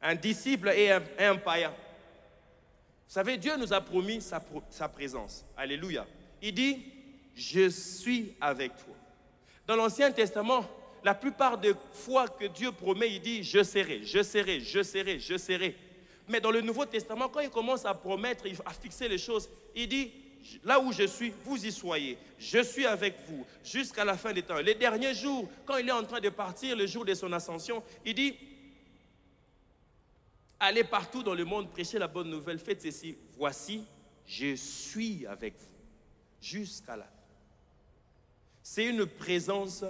un disciple et un païen. Vous savez, Dieu nous a promis sa présence. Alléluia. Il dit, je suis avec toi. Dans l'Ancien Testament, la plupart des fois que Dieu promet, il dit, je serai, je serai, je serai, je serai. Mais dans le Nouveau Testament, quand il commence à promettre, à fixer les choses, il dit, là où je suis, vous y soyez. Je suis avec vous jusqu'à la fin des temps. Les derniers jours, quand il est en train de partir, le jour de son ascension, il dit, allez partout dans le monde, prêchez la bonne nouvelle, faites ceci. Voici, je suis avec vous jusqu'à la fin. C'est une présence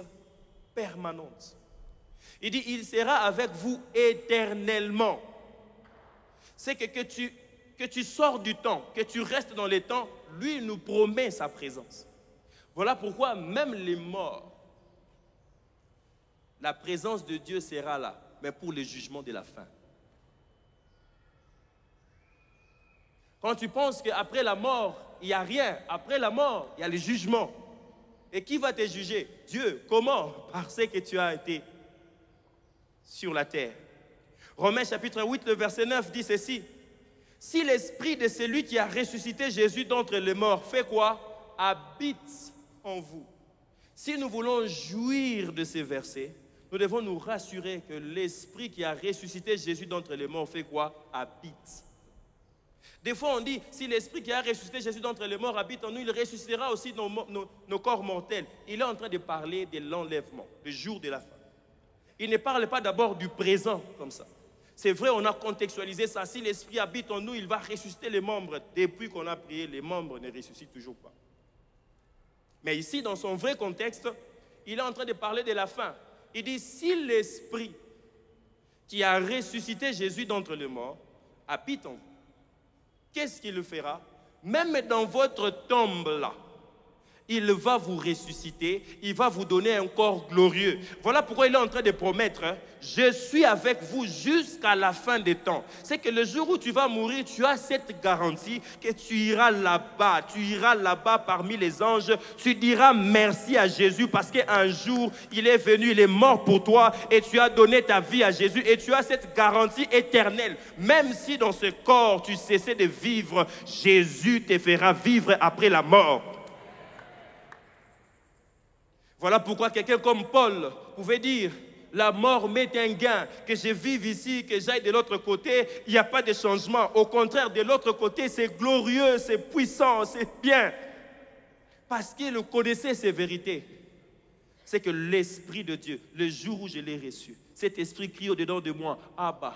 permanente. Il dit, il sera avec vous éternellement. c'est que tu sors du temps, que tu restes dans les temps, lui nous promet sa présence. Voilà pourquoi même les morts, la présence de Dieu sera là, mais pour le jugement de la fin. Quand tu penses qu'après la mort, il n'y a rien, après la mort, il y a le jugement. Et qui va te juger? Dieu. Comment? Parce que tu as été sur la terre. Romains chapitre 8, le verset 9 dit ceci. Si l'esprit de celui qui a ressuscité Jésus d'entre les morts fait quoi? Habite en vous. Si nous voulons jouir de ces versets, nous devons nous rassurer que l'esprit qui a ressuscité Jésus d'entre les morts fait quoi? Habite. Des fois on dit, si l'esprit qui a ressuscité Jésus d'entre les morts habite en nous, il ressuscitera aussi nos corps mortels. Il est en train de parler de l'enlèvement, le jour de la fin. Il ne parle pas d'abord du présent comme ça. C'est vrai, on a contextualisé ça. Si l'esprit habite en nous, il va ressusciter les membres. Depuis qu'on a prié, les membres ne ressuscitent toujours pas. Mais ici, dans son vrai contexte, il est en train de parler de la fin. Il dit, si l'esprit qui a ressuscité Jésus d'entre les morts habite en vous, qu'est-ce qu'il fera? Même dans votre tombe là, il va vous ressusciter, il va vous donner un corps glorieux. Voilà pourquoi il est en train de promettre, je suis avec vous jusqu'à la fin des temps. C'est que le jour où tu vas mourir, tu as cette garantie que tu iras là-bas parmi les anges, tu diras merci à Jésus parce qu'un jour, il est venu, il est mort pour toi et tu as donné ta vie à Jésus et tu as cette garantie éternelle. Même si dans ce corps, tu cessais de vivre, Jésus te fera vivre après la mort. Voilà pourquoi quelqu'un comme Paul pouvait dire, la mort m'est un gain, que je vive ici, que j'aille de l'autre côté, il n'y a pas de changement. Au contraire, de l'autre côté, c'est glorieux, c'est puissant, c'est bien. Parce qu'il connaissait ces vérités. C'est que l'Esprit de Dieu, le jour où je l'ai reçu, cet esprit crie au-dedans de moi, Abba.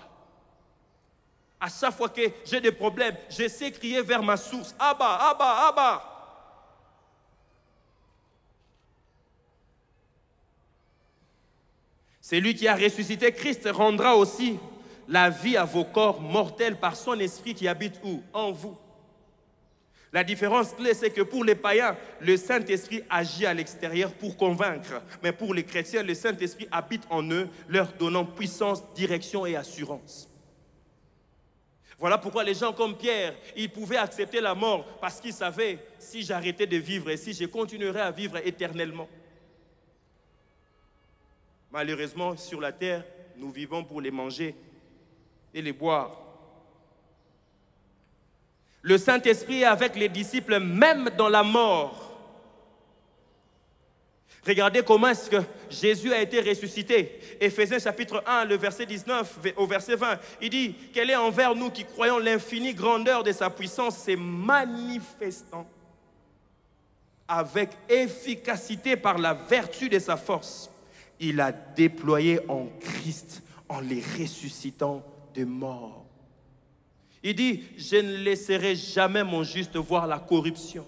À chaque fois que j'ai des problèmes, je sais crier vers ma source, Abba, Abba, Abba. Celui qui a ressuscité Christ rendra aussi la vie à vos corps mortels par son esprit qui habite où? En vous. La différence clé, c'est que pour les païens, le Saint-Esprit agit à l'extérieur pour convaincre. Mais pour les chrétiens, le Saint-Esprit habite en eux, leur donnant puissance, direction et assurance. Voilà pourquoi les gens comme Pierre, ils pouvaient accepter la mort parce qu'ils savaient, si j'arrêtais de vivre et si je continuerais à vivre éternellement. Malheureusement, sur la terre, nous vivons pour les manger et les boire. Le Saint-Esprit est avec les disciples, même dans la mort. Regardez comment est-ce que Jésus a été ressuscité. Éphésiens chapitre 1, le verset 19 au verset 20. Il dit qu'elle est envers nous qui croyons l'infinie grandeur de sa puissance, c'est manifestant avec efficacité par la vertu de sa force. Il a déployé en Christ en les ressuscitant de mort. Il dit, je ne laisserai jamais mon juste voir la corruption.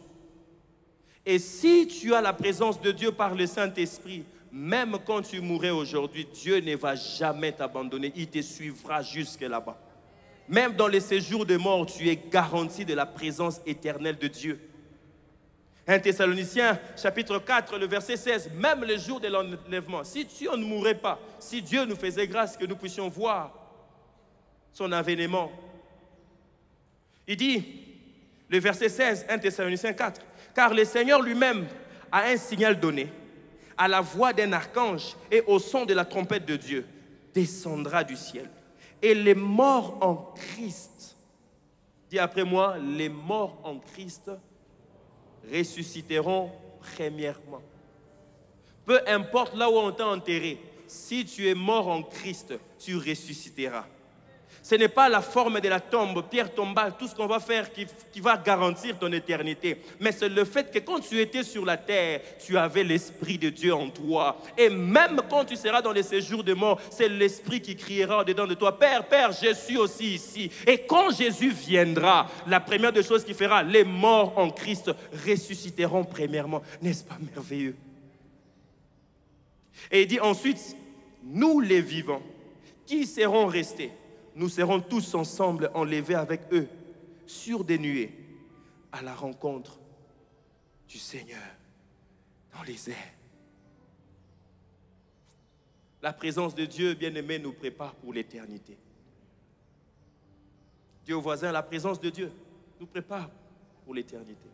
Et si tu as la présence de Dieu par le Saint-Esprit, même quand tu mourrais aujourd'hui, Dieu ne va jamais t'abandonner. Il te suivra jusque là-bas. Même dans les séjours de mort, tu es garanti de la présence éternelle de Dieu. 1 Thessaloniciens, chapitre 4, le verset 16, même le jour de l'enlèvement, si on ne mourrait pas, si Dieu nous faisait grâce que nous puissions voir son avènement, il dit, le verset 16, 1 Thessaloniciens 4, car le Seigneur lui-même a un signal donné, à la voix d'un archange et au son de la trompette de Dieu, descendra du ciel. Et les morts en Christ, dis après moi, les morts en Christ ressusciteront premièrement. Peu importe là où on t'a enterré, si tu es mort en Christ, tu ressusciteras. Ce n'est pas la forme de la tombe, pierre tombale, tout ce qu'on va faire qui va garantir ton éternité. Mais c'est le fait que quand tu étais sur la terre, tu avais l'Esprit de Dieu en toi. Et même quand tu seras dans les séjours de mort, c'est l'Esprit qui criera au-dedans de toi. Père, Père, je suis aussi ici. Et quand Jésus viendra, la première des choses qu'il fera, les morts en Christ ressusciteront premièrement. N'est-ce pas merveilleux? Et il dit ensuite, nous les vivants, qui seront restés, nous serons tous ensemble enlevés avec eux sur des nuées à la rencontre du Seigneur dans les airs. La présence de Dieu, bien-aimé, nous prépare pour l'éternité. Dieu voisin, la présence de Dieu nous prépare pour l'éternité.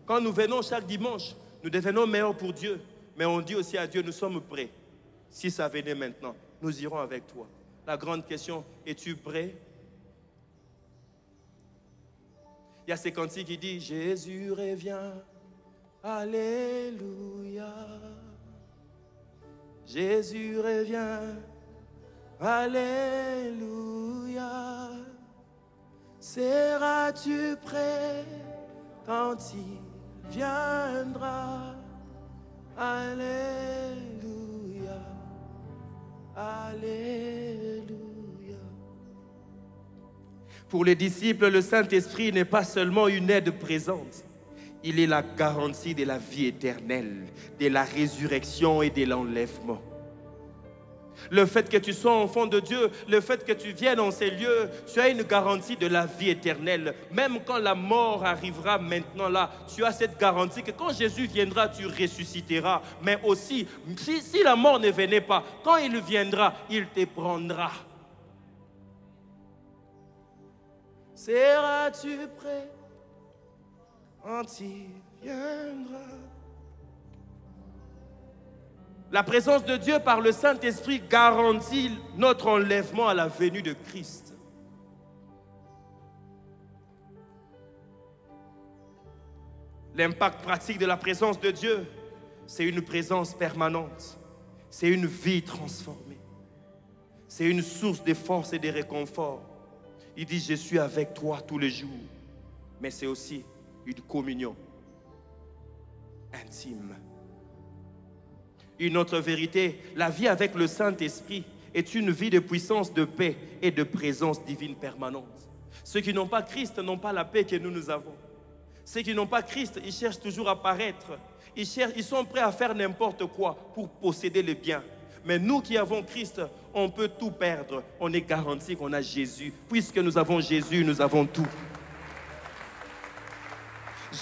Quand nous venons chaque dimanche, nous devenons meilleurs pour Dieu. Mais on dit aussi à Dieu, nous sommes prêts. Si ça venait maintenant, nous irons avec toi. La grande question, es-tu prêt? Il y a ces cantiques qui disent, Jésus revient, alléluia. Jésus revient, alléluia. Seras-tu prêt quand il viendra? Alléluia, alléluia. Pour les disciples, le Saint-Esprit n'est pas seulement une aide présente. Il est la garantie de la vie éternelle, de la résurrection et de l'enlèvement. Le fait que tu sois enfant de Dieu, le fait que tu viennes dans ces lieux, tu as une garantie de la vie éternelle. Même quand la mort arrivera maintenant là, tu as cette garantie que quand Jésus viendra, tu ressusciteras. Mais aussi, si la mort ne venait pas, quand il viendra, il te prendra. Seras-tu prêt quand il viendra? La présence de Dieu par le Saint-Esprit garantit notre enlèvement à la venue de Christ. L'impact pratique de la présence de Dieu, c'est une présence permanente. C'est une vie transformée. C'est une source de force et de réconfort. Il dit, je suis avec toi tous les jours. Mais c'est aussi une communion intime. Une autre vérité, la vie avec le Saint-Esprit est une vie de puissance, de paix et de présence divine permanente. Ceux qui n'ont pas Christ n'ont pas la paix que nous avons. Ceux qui n'ont pas Christ, ils cherchent toujours à paraître. Ils sont prêts à faire n'importe quoi pour posséder les biens. Mais nous qui avons Christ, on peut tout perdre. On est garanti qu'on a Jésus. Puisque nous avons Jésus, nous avons tout.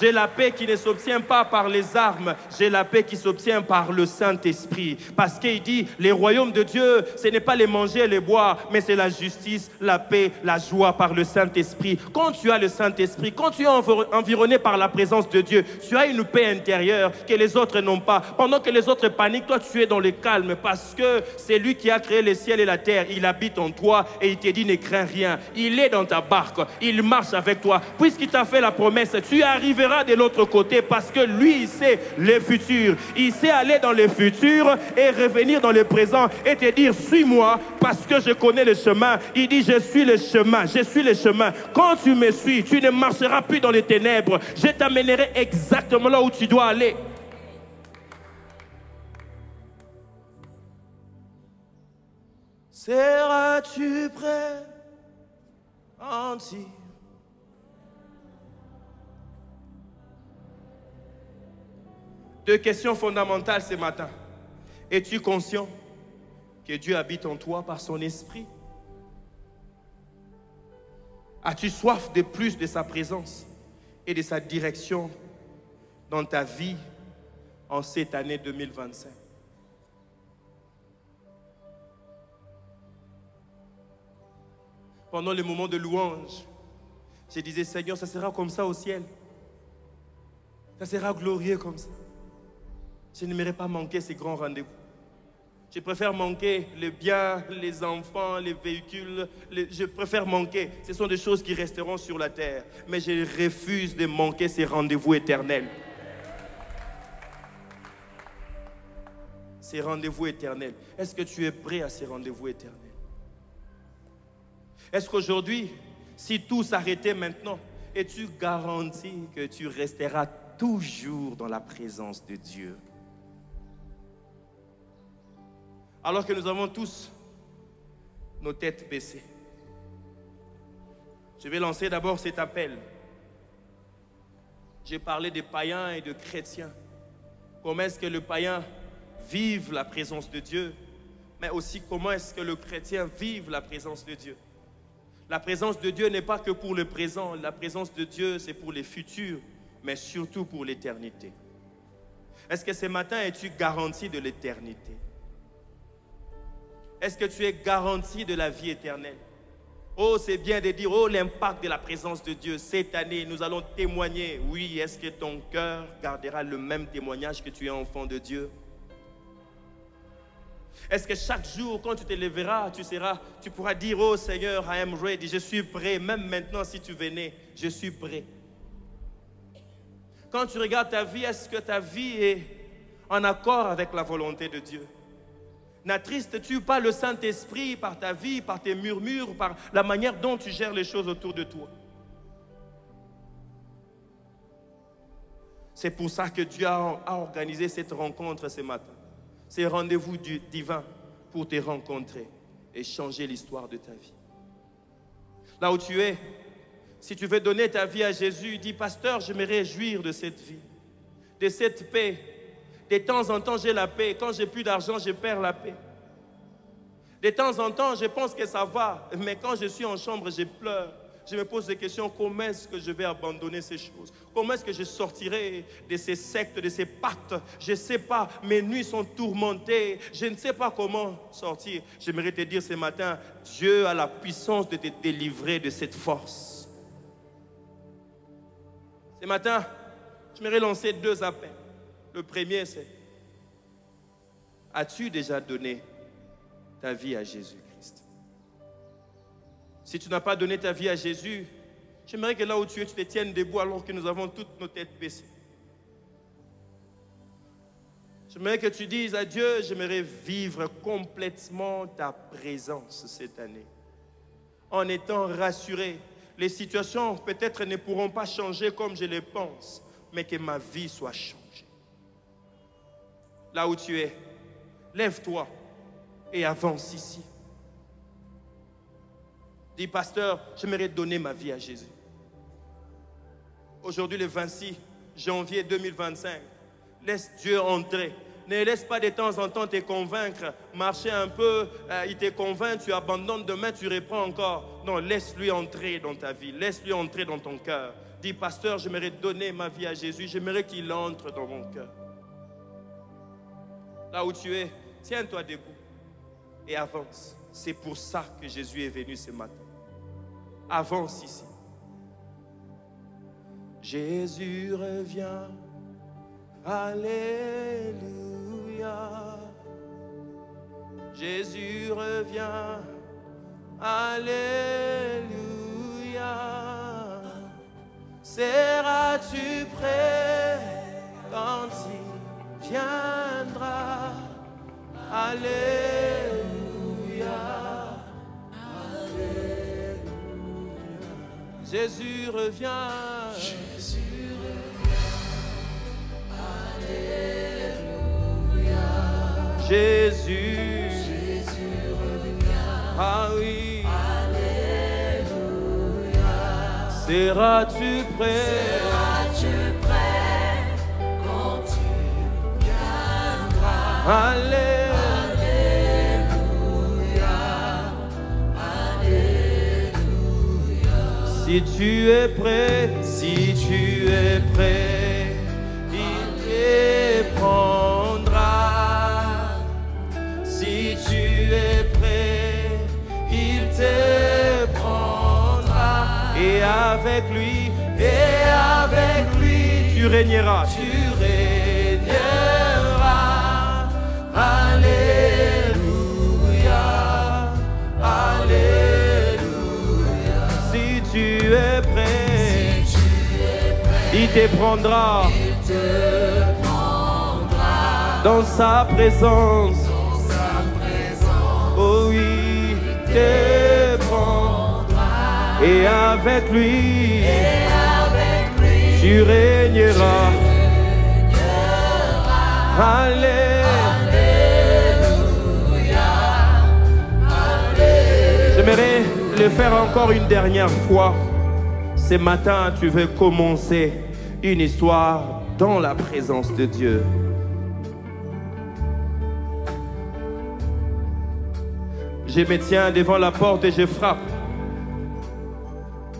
J'ai la paix qui ne s'obtient pas par les armes, j'ai la paix qui s'obtient par le Saint-Esprit. Parce qu'il dit, les royaumes de Dieu, ce n'est pas les manger et les boire, mais c'est la justice, la paix, la joie par le Saint-Esprit. Quand tu as le Saint-Esprit, quand tu es environné par la présence de Dieu, tu as une paix intérieure que les autres n'ont pas. Pendant que les autres paniquent, toi tu es dans le calme parce que c'est lui qui a créé le ciel et la terre. Il habite en toi et il te dit, ne crains rien. Il est dans ta barque, il marche avec toi. Puisqu'il t'a fait la promesse, tu arriveras de l'autre côté parce que lui, il sait le futur. Il sait aller dans le futur et revenir dans le présent et te dire, suis-moi parce que je connais le chemin. Il dit, je suis le chemin, je suis le chemin. Quand tu me suis, tu ne marcheras plus dans les ténèbres. Je t'amènerai exactement là où tu dois aller. Seras-tu prêt, entier? Deux questions fondamentales ce matin. Es-tu conscient que Dieu habite en toi par son esprit? As-tu soif de plus de sa présence et de sa direction dans ta vie en cette année 2025? Pendant le moment de louange, je disais, Seigneur, ça sera comme ça au ciel. Ça sera glorieux comme ça. Je n'aimerais pas manquer ces grands rendez-vous. Je préfère manquer les biens, les enfants, les véhicules. Je préfère manquer. Ce sont des choses qui resteront sur la terre. Mais je refuse de manquer ces rendez-vous éternels. Ces rendez-vous éternels. Est-ce que tu es prêt à ces rendez-vous éternels? Est-ce qu'aujourd'hui, si tout s'arrêtait maintenant, es-tu garanti que tu resteras toujours dans la présence de Dieu? Alors que nous avons tous nos têtes baissées. Je vais lancer d'abord cet appel. J'ai parlé des païens et de chrétiens. Comment est-ce que le païen vive la présence de Dieu? mais aussi comment est-ce que le chrétien vive la présence de Dieu. La présence de Dieu n'est pas que pour le présent, la présence de Dieu c'est pour les futurs, mais surtout pour l'éternité. Est-ce que ce matin es-tu garanti de l'éternité? Est-ce que tu es garanti de la vie éternelle? Oh, c'est bien de dire, oh, l'impact de la présence de Dieu. Cette année, nous allons témoigner. Oui, est-ce que ton cœur gardera le même témoignage que tu es enfant de Dieu? Est-ce que chaque jour, quand tu te lèveras, tu pourras dire, oh Seigneur, I am ready, je suis prêt. Même maintenant, si tu venais, je suis prêt. Quand tu regardes ta vie, est-ce que ta vie est en accord avec la volonté de Dieu? N'attristes-tu pas le Saint-Esprit par ta vie, par tes murmures, par la manière dont tu gères les choses autour de toi? C'est pour ça que Dieu a organisé cette rencontre ce matin. C'est rendez-vous divin pour te rencontrer et changer l'histoire de ta vie. Là où tu es, si tu veux donner ta vie à Jésus, dis, pasteur, je me réjouis de cette vie, de cette paix. De temps en temps, j'ai la paix. Quand j'ai plus d'argent, je perds la paix. De temps en temps, je pense que ça va. Mais quand je suis en chambre, je pleure. Je me pose des questions. Comment est-ce que je vais abandonner ces choses? Comment est-ce que je sortirai de ces sectes, de ces pactes? Je ne sais pas. Mes nuits sont tourmentées. Je ne sais pas comment sortir. J'aimerais te dire ce matin, Dieu a la puissance de te délivrer de cette force. Ce matin, j'aimerais lancer 2 appels. Le premier, c'est: as-tu déjà donné ta vie à Jésus-Christ? Si tu n'as pas donné ta vie à Jésus, j'aimerais que là où tu es, tu te tiennes debout alors que nous avons toutes nos têtes baissées. J'aimerais que tu dises à Dieu, j'aimerais vivre complètement ta présence cette année. En étant rassuré, les situations peut-être ne pourront pas changer comme je les pense, mais que ma vie soit changée. Là où tu es, lève-toi et avance ici. Dis, pasteur, j'aimerais donner ma vie à Jésus. Aujourd'hui, le 26 janvier 2025, laisse Dieu entrer. Ne laisse pas de temps en temps te convaincre, marcher un peu, il te convainc, tu abandonnes, demain tu reprends encore. Non, laisse-lui entrer dans ta vie, laisse-lui entrer dans ton cœur. Dis, pasteur, j'aimerais donner ma vie à Jésus, j'aimerais qu'il entre dans mon cœur. Là où tu es, tiens-toi debout et avance. C'est pour ça que Jésus est venu ce matin. Avance ici. Jésus revient. Alléluia. Jésus revient. Alléluia. Seras-tu prêt quand il viendra? Alléluia. Alléluia. Jésus revient. Jésus revient. Alléluia. Jésus. Jésus revient. Ah oui. Alléluia. Seras-tu prêt? Seras-tu prêt quand tu viendras? Alléluia. Si tu es prêt, il te prendra. Si tu es prêt, il te prendra. Et avec lui, tu régneras. Tu régneras. Alléluia. Alléluia. Si tu es prêt, il te prendra. Dans sa présence. Oh oui, il te prendra. Et avec lui, tu régneras. Alléluia. J'aimerais le faire encore une dernière fois. Ce matin, tu veux commencer une histoire dans la présence de Dieu. Je me tiens devant la porte et je frappe.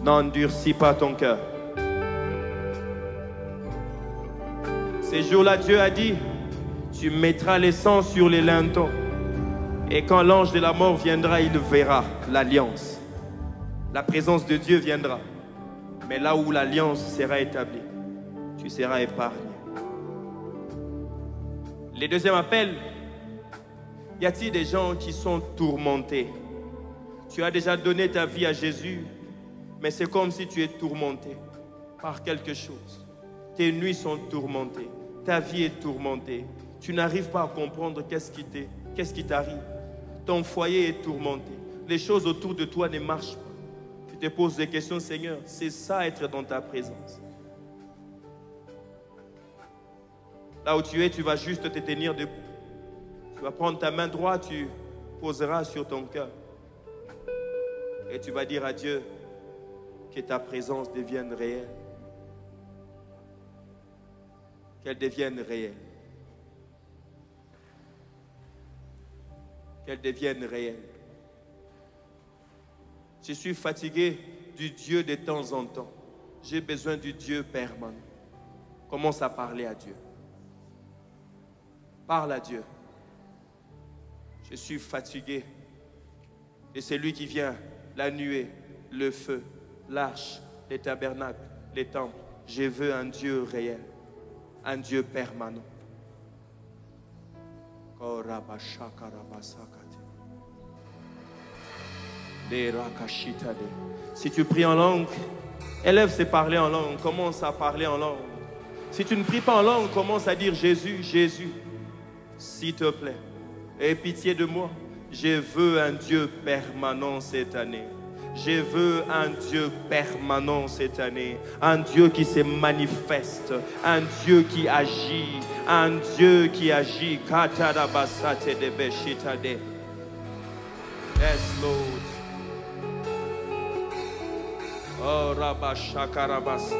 N'endurcis pas ton cœur. Ces jours-là, Dieu a dit, tu mettras les sangs sur les linteaux. Et quand l'ange de la mort viendra, il verra l'alliance. La présence de Dieu viendra. Mais là où l'alliance sera établie, tu seras épargné. Le deuxième appel, y a-t-il des gens qui sont tourmentés? Tu as déjà donné ta vie à Jésus, mais c'est comme si tu es tourmenté par quelque chose. Tes nuits sont tourmentées, ta vie est tourmentée. Tu n'arrives pas à comprendre qu'est-ce qui t'arrive. Ton foyer est tourmenté. Les choses autour de toi ne marchent pas. Tu te poses des questions, Seigneur, c'est ça être dans ta présence. Là où tu es, tu vas juste te tenir debout. Tu vas prendre ta main droite, tu poseras sur ton cœur. Et tu vas dire à Dieu que ta présence devienne réelle. Qu'elle devienne réelle. Qu'elle devienne réelle. Je suis fatigué du Dieu de temps en temps. J'ai besoin du Dieu permanent. Commence à parler à Dieu. Parle à Dieu. Je suis fatigué de celui qui vient, la nuée, le feu, l'arche, les tabernacles, les temples. Je veux un Dieu réel, un Dieu permanent. Si tu pries en langue, élève ses parler en langue, commence à parler en langue. Si tu ne pries pas en langue, commence à dire Jésus, Jésus, s'il te plaît, aie pitié de moi. Je veux un Dieu permanent cette année. Je veux un Dieu permanent cette année. Un Dieu qui se manifeste. Un Dieu qui agit. Un Dieu qui agit. Yes, Lord. Oh, Rabashakarabas.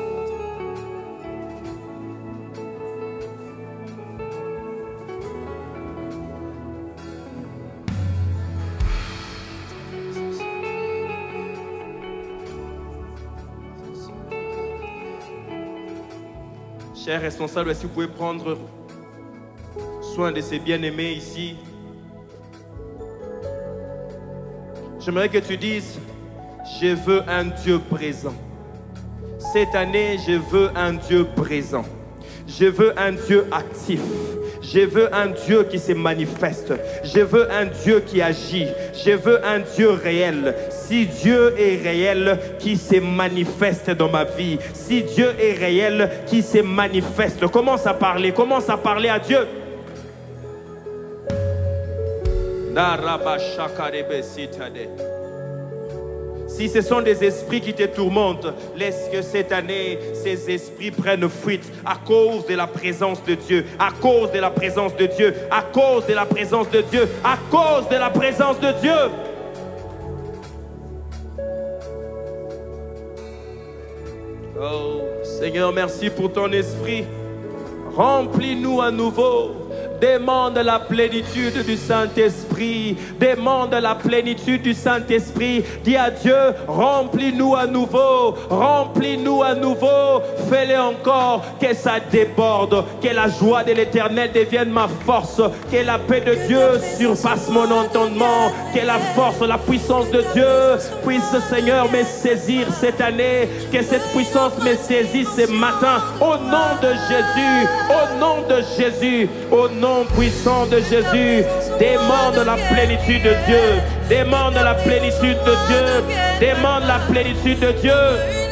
Chers responsables, est-ce que vous pouvez prendre soin de ces bien-aimés ici? J'aimerais que tu dises, je veux un Dieu présent. Cette année, je veux un Dieu présent. Je veux un Dieu actif. Je veux un Dieu qui se manifeste. Je veux un Dieu qui agit. Je veux un Dieu réel. Si Dieu est réel, qui se manifeste dans ma vie. Si Dieu est réel, qui se manifeste. Commence à parler à Dieu. Si ce sont des esprits qui te tourmentent, laisse que cette année, ces esprits prennent fuite à cause de la présence de Dieu, à cause de la présence de Dieu, à cause de la présence de Dieu, à cause de la présence de Dieu. Oh, Seigneur, merci pour ton esprit. Remplis-nous à nouveau. Demande la plénitude du Saint-Esprit. Demande la plénitude du Saint-Esprit. Dis à Dieu, remplis-nous à nouveau. Remplis-nous à nouveau. Fais-le encore. Que ça déborde. Que la joie de l'Éternel devienne ma force. Que la paix de Dieu surpasse mon entendement. Que la force, la puissance de Dieu puisse, Seigneur, me saisir cette année. Que cette puissance me saisisse ce matin. Au nom de Jésus. Au nom de Jésus. Au nom puissant de Jésus, demande la plénitude de Dieu, demande la plénitude de Dieu, demande la plénitude de Dieu.